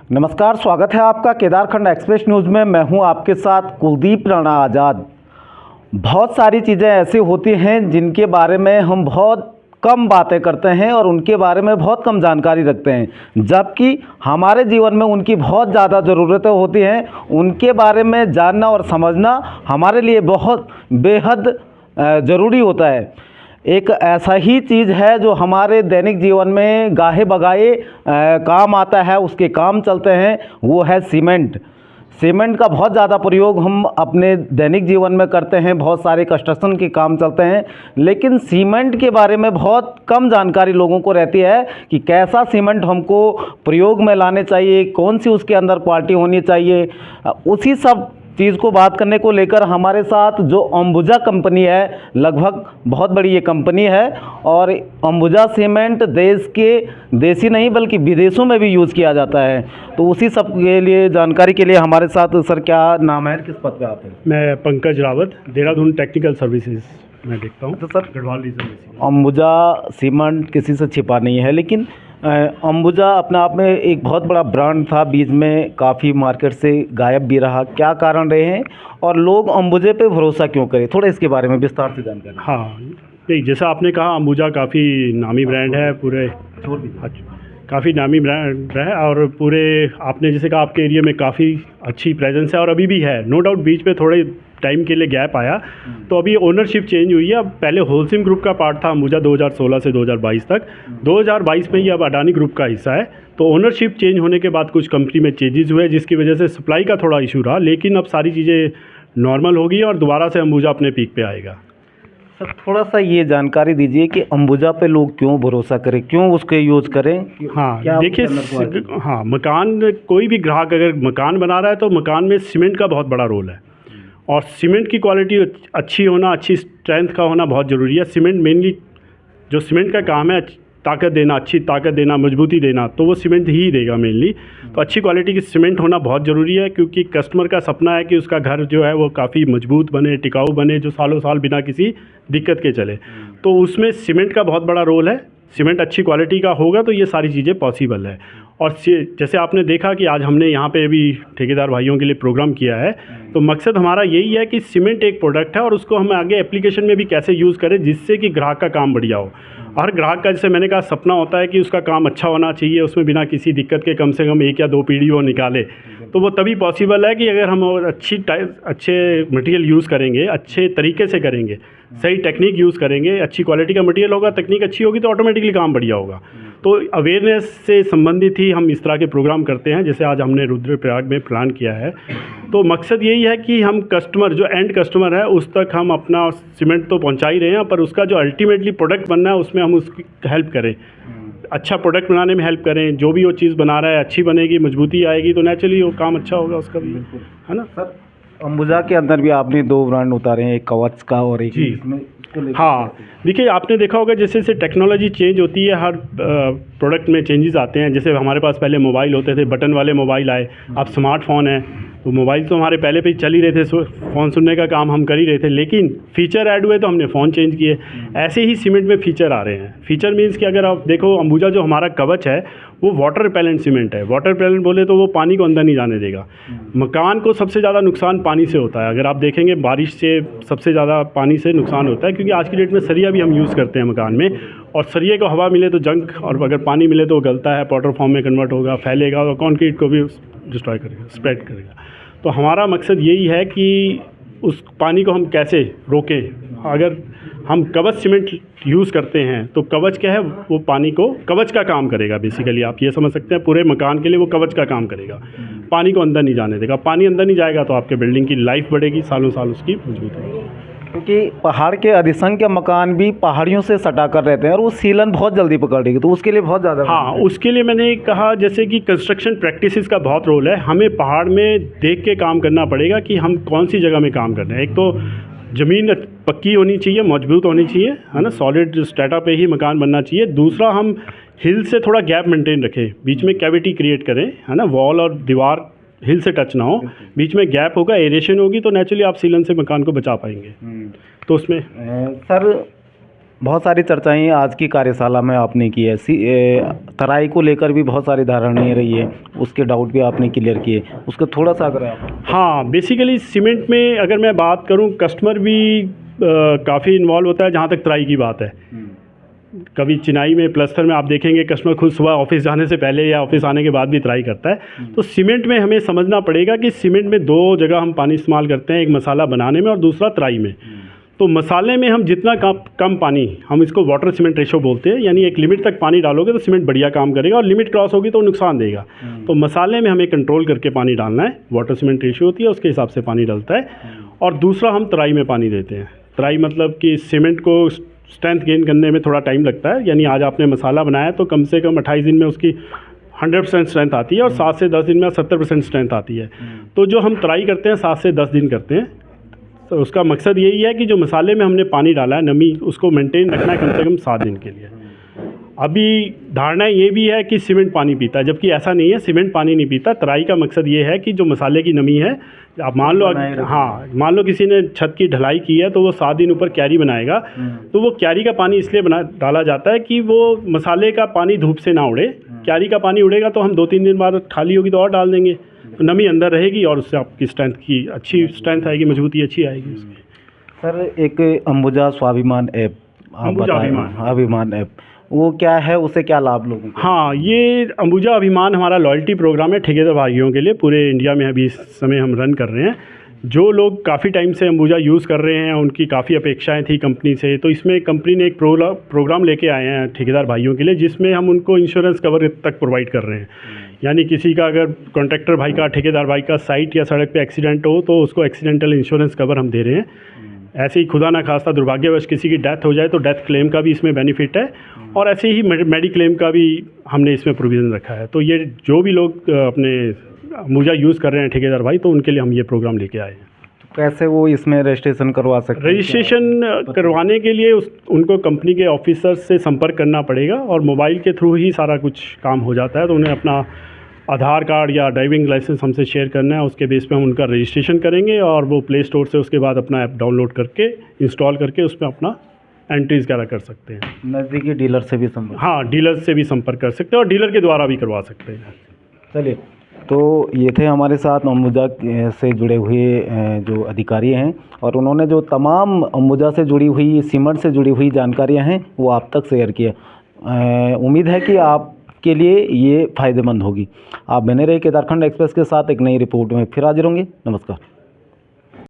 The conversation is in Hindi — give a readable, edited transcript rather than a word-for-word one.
नमस्कार, स्वागत है आपका केदारखंड एक्सप्रेस न्यूज़ में। मैं हूं आपके साथ कुलदीप राणा आज़ाद। बहुत सारी चीज़ें ऐसी होती हैं जिनके बारे में हम बहुत कम बातें करते हैं और उनके बारे में बहुत कम जानकारी रखते हैं, जबकि हमारे जीवन में उनकी बहुत ज़्यादा ज़रूरतें होती हैं। उनके बारे में जानना और समझना हमारे लिए बहुत बेहद ज़रूरी होता है। एक ऐसा ही चीज़ है जो हमारे दैनिक जीवन में गाहे बगाए काम आता है, उसके काम चलते हैं, वो है सीमेंट। सीमेंट का बहुत ज़्यादा प्रयोग हम अपने दैनिक जीवन में करते हैं, बहुत सारे कंस्ट्रक्शन के काम चलते हैं, लेकिन सीमेंट के बारे में बहुत कम जानकारी लोगों को रहती है कि कैसा सीमेंट हमको प्रयोग में लाने चाहिए, कौन सी उसके अंदर क्वालिटी होनी चाहिए। उसी सब चीज़ को बात करने को लेकर हमारे साथ जो अंबुजा कंपनी है, लगभग बहुत बड़ी ये कंपनी है और अंबुजा सीमेंट देश के देशी नहीं बल्कि विदेशों में भी यूज़ किया जाता है। तो उसी सब के लिए जानकारी के लिए हमारे साथ सर, क्या नाम है, किस पद पे आप हैं? मैं पंकज रावत, देहरादून टेक्निकल सर्विसेज में देखता हूँ। तो सर, गढ़वाल रीजन में अंबुजा सीमेंट किसी से छिपा नहीं है, लेकिन अंबुजा अपने आप में एक बहुत बड़ा ब्रांड था, बीच में काफ़ी मार्केट से गायब भी रहा। क्या कारण रहे हैं और लोग अंबुजे पे भरोसा क्यों करें? थोड़ा इसके बारे में विस्तार से जानकारी। हाँ, नहीं, जैसा आपने कहा, अंबुजा काफ़ी नामी ब्रांड है, पूरे काफ़ी नामी ब्रांड है और पूरे आपने जैसे कहा आपके एरिया में काफ़ी अच्छी प्रेजेंस है और अभी भी है। नो डाउट बीच में थोड़े टाइम के लिए गैप आया, तो अभी ओनरशिप चेंज हुई है। अब पहले होलसिम ग्रुप का पार्ट था अंबुजा 2016 से 2022 तक। 2022 में ये अब अडानी ग्रुप का हिस्सा है। तो ओनरशिप चेंज होने के बाद कुछ कंपनी में चेंजेस हुए, जिसकी वजह से सप्लाई का थोड़ा इशू रहा, लेकिन अब सारी चीज़ें नॉर्मल होगी और दोबारा से अंबुजा अपने पीक पे आएगा। सर, थोड़ा सा ये जानकारी दीजिए कि अंबुजा पे लोग क्यों भरोसा करें, क्यों उसके यूज़ करें? हाँ, देखिए, हाँ, मकान, कोई भी ग्राहक अगर मकान बना रहा है तो मकान में सीमेंट का बहुत बड़ा रोल है और सीमेंट की क्वालिटी अच्छी होना, अच्छी स्ट्रेंथ का होना बहुत ज़रूरी है। सीमेंट मेनली जो सीमेंट का काम है, ताकत देना, अच्छी ताकत देना, मजबूती देना, तो वो सीमेंट ही देगा मेनली। तो अच्छी क्वालिटी की सीमेंट होना बहुत ज़रूरी है, क्योंकि कस्टमर का सपना है कि उसका घर जो है वो काफ़ी मजबूत बने, टिकाऊ बने, जो सालों साल बिना किसी दिक्कत के चले। तो उसमें सीमेंट का बहुत बड़ा रोल है। सीमेंट अच्छी क्वालिटी का होगा तो ये सारी चीज़ें पॉसिबल है। और जैसे आपने देखा कि आज हमने यहाँ पे अभी ठेकेदार भाइयों के लिए प्रोग्राम किया है, तो मकसद हमारा यही है कि सीमेंट एक प्रोडक्ट है और उसको हम आगे एप्लीकेशन में भी कैसे यूज़ करें जिससे कि ग्राहक का काम बढ़िया हो। हर ग्राहक का, जैसे मैंने कहा, सपना होता है कि उसका काम अच्छा होना चाहिए, उसमें बिना किसी दिक्कत के कम से कम 1 या 2 पीढ़ी वो निकाले। तो वो तभी पॉसिबल है कि अगर हम अच्छे मटेरियल यूज़ करेंगे, अच्छे तरीके से करेंगे, सही टेक्निक यूज़ करेंगे, अच्छी क्वालिटी का मटेरियल होगा, तकनीक अच्छी होगी तो ऑटोमेटिकली काम बढ़िया होगा। तो अवेयरनेस से संबंधित ही हम इस तरह के प्रोग्राम करते हैं, जैसे आज हमने रुद्रप्रयाग में प्लान किया है। तो मकसद यही है कि हम कस्टमर, जो एंड कस्टमर है, उस तक हम अपना सीमेंट तो पहुंचा ही रहे हैं, पर उसका जो अल्टीमेटली प्रोडक्ट बनना है उसमें हम उसकी हेल्प करें, अच्छा प्रोडक्ट बनाने में हेल्प करें। जो भी वो चीज़ बना रहा है अच्छी बनेगी, मजबूती आएगी, तो नेचुरली वो काम अच्छा होगा उसका भी, है ना। सर, अंबुजा के अंदर भी आपने 2 ब्रांड उतारे हैं, एक कवच का और एक इसमें। हाँ, देखिए, आपने देखा होगा जैसे जैसे टेक्नोलॉजी चेंज होती है, हर प्रोडक्ट में चेंजेस आते हैं। जैसे हमारे पास पहले मोबाइल होते थे, बटन वाले मोबाइल आए, अब स्मार्टफोन है। तो मोबाइल तो हमारे पहले पे ही चल ही रहे थे, फ़ोन सुनने का काम हम कर ही रहे थे, लेकिन फ़ीचर ऐड हुए तो हमने फ़ोन चेंज किए। ऐसे ही सीमेंट में फ़ीचर आ रहे हैं। फ़ीचर मीन्स कि अगर आप देखो, अंबुजा जो हमारा कवच है वो वाटर रिपेलेंट सीमेंट है। वाटर रिपेलेंट बोले तो वो पानी को अंदर नहीं जाने देगा। मकान को सबसे ज़्यादा नुकसान पानी से होता है। अगर आप देखेंगे, बारिश से सबसे ज़्यादा पानी से नुकसान होता है, क्योंकि आज की डेट में सरिया भी हम यूज़ करते हैं मकान में, और सरिये को हवा मिले तो जंग, और अगर पानी मिले तो वो गलता है, पाउडर फॉर्म में कन्वर्ट होगा, फैलेगा और कंक्रीट को भी डिस्ट्रॉय करेगा, स्प्रेड करेगा। तो हमारा मकसद यही है कि उस पानी को हम कैसे रोकें। अगर हम कवच सीमेंट यूज़ करते हैं तो कवच क्या है, वो पानी को, कवच का काम करेगा। बेसिकली आप ये समझ सकते हैं, पूरे मकान के लिए वो कवच का काम करेगा, पानी को अंदर नहीं जाने देगा। पानी अंदर नहीं जाएगा तो आपके बिल्डिंग की लाइफ बढ़ेगी, सालों साल उसकी मजबूत होगी। क्योंकि पहाड़ के अधिसंख्य मकान भी पहाड़ियों से सटा कर रहते हैं और वो सीलन बहुत जल्दी पकड़ेगी, तो उसके लिए बहुत ज़्यादा, हाँ, उसके लिए मैंने कहा जैसे कि कंस्ट्रक्शन प्रैक्टिसेस का बहुत रोल है। हमें पहाड़ में देख के काम करना पड़ेगा कि हम कौन सी जगह में काम कर रहे हैं। एक तो ज़मीन पक्की होनी चाहिए, मजबूत होनी चाहिए, है ना, सॉलिड स्ट्रेटा पे ही मकान बनना चाहिए। दूसरा, हम हिल से थोड़ा गैप मेंटेन रखें, बीच में कैविटी क्रिएट करें, है ना, वॉल और दीवार हिल से टच ना हो, बीच में गैप होगा, एरेशन होगी, तो नेचुरली आप सीलन से मकान को बचा पाएंगे। तो उसमें सर, बहुत सारी चर्चाएं आज की कार्यशाला में आपने की है। तराई को लेकर भी बहुत सारी धारणाएं रही है, उसके डाउट भी आपने क्लियर किए, उसको थोड़ा सा अगर आप। हाँ, बेसिकली सीमेंट में अगर मैं बात करूं, कस्टमर भी काफ़ी इन्वॉल्व होता है जहां तक तराई की बात है। कभी चिनाई में, प्लस्तर में आप देखेंगे कस्टमर खुद सुबह ऑफिस जाने से पहले या ऑफिस आने के बाद भी तराई करता है। तो सीमेंट में हमें समझना पड़ेगा कि सीमेंट में दो जगह हम पानी इस्तेमाल करते हैं, एक मसाला बनाने में और दूसरा तराई में। तो मसाले में हम जितना कम पानी, हम इसको वाटर सीमेंट रेशो बोलते हैं, यानी एक लिमिट तक पानी डालोगे तो सीमेंट बढ़िया काम करेगा और लिमिट क्रॉस होगी तो नुकसान देगा। तो मसाले में हमें कंट्रोल करके पानी डालना है, वाटर सीमेंट रेशो होती है उसके हिसाब से पानी डलता है। और दूसरा हम तराई में पानी देते हैं। तराई मतलब कि सीमेंट को स्ट्रेंथ गेन करने में थोड़ा टाइम लगता है, यानी आज आपने मसाला बनाया तो कम से कम 28 दिन में उसकी 100% स्ट्रेंथ आती है और 7 से 10 दिन में 70% स्ट्रेंथ आती है। तो जो हम तराई करते हैं 7 से 10 दिन करते हैं। तो उसका मकसद यही है कि जो मसाले में हमने पानी डाला है, नमी उसको मेंटेन रखना है कम से कम 7 दिन के लिए। अभी धारणा ये भी है कि सीमेंट पानी पीता है, जबकि ऐसा नहीं है, सीमेंट पानी नहीं पीता। तराई का मकसद ये है कि जो मसाले की नमी है, आप मान लो, हाँ, मान लो किसी ने छत की ढलाई की है तो वो 7 दिन ऊपर क्यारी बनाएगा, तो वो क्यारी का पानी इसलिए डाला जाता है कि वो मसाले का पानी धूप से ना उड़े। क्यारी का पानी उड़ेगा तो हम 2-3 दिन बाद खाली होगी तो और डाल देंगे, तो नमी अंदर रहेगी और उससे आपकी स्ट्रेंथ की अच्छी स्ट्रेंथ आएगी, मजबूती अच्छी आएगी उसकी। सर, एक अंबुजा स्वाभिमान ऐप आप बताएं। अभिमान ऐप वो क्या है, उससे क्या लाभ लोगों को? हाँ, ये अंबुजा अभिमान हमारा लॉयल्टी प्रोग्राम है ठेकेदार भाइयों के लिए, पूरे इंडिया में अभी इस समय हम रन कर रहे हैं। जो लोग काफ़ी टाइम से अंबुजा यूज़ कर रहे हैं, उनकी काफ़ी अपेक्षाएं थी कंपनी से, तो इसमें कंपनी ने एक प्रोग्राम लेके आए हैं ठेकेदार भाइयों के लिए, जिसमें हम उनको इंश्योरेंस कवर तक प्रोवाइड कर रहे हैं। यानी किसी का अगर कॉन्ट्रैक्टर भाई का, ठेकेदार भाई का साइट या सड़क पे एक्सीडेंट हो तो उसको एक्सीडेंटल इंश्योरेंस कवर हम दे रहे हैं। ऐसे ही खुदा ना खास्ता दुर्भाग्यवश किसी की डेथ हो जाए तो डेथ क्लेम का भी इसमें बेनिफिट है, और ऐसे ही मेडिक्लेम का भी हमने इसमें प्रोविज़न रखा है। तो ये जो भी लोग अपने अंबुजा यूज़ कर रहे हैं ठेकेदार भाई, तो उनके लिए हम ये प्रोग्राम लेके आए हैं। तो कैसे वो इसमें रजिस्ट्रेशन करवा सकते हैं? रजिस्ट्रेशन करवाने के लिए उनको कंपनी के ऑफिसर से संपर्क करना पड़ेगा और मोबाइल के थ्रू ही सारा कुछ काम हो जाता है। तो उन्हें अपना आधार कार्ड या ड्राइविंग लाइसेंस हमसे शेयर करना है, उसके बेस पे हम उनका रजिस्ट्रेशन करेंगे और वो प्ले स्टोर से उसके बाद अपना ऐप डाउनलोड करके इंस्टॉल करके उसमें अपना एंट्रीज वगैरह कर सकते हैं। नज़दीकी डीलर से भी संपर्क? हाँ, डीलर से भी संपर्क कर सकते हैं और डीलर के द्वारा भी करवा सकते हैं। चलिए, तो ये थे हमारे साथ अंबुजा से जुड़े हुए जो अधिकारी हैं, और उन्होंने जो तमाम अंबुजा से जुड़ी हुई, सीमेंट से जुड़ी हुई जानकारियाँ हैं वो आप तक शेयर किए। उम्मीद है कि आपके लिए ये फ़ायदेमंद होगी। आप बने रहे केदारखंड एक्सप्रेस के साथ एक नई रिपोर्ट में फिर हाजिर होंगे। नमस्कार।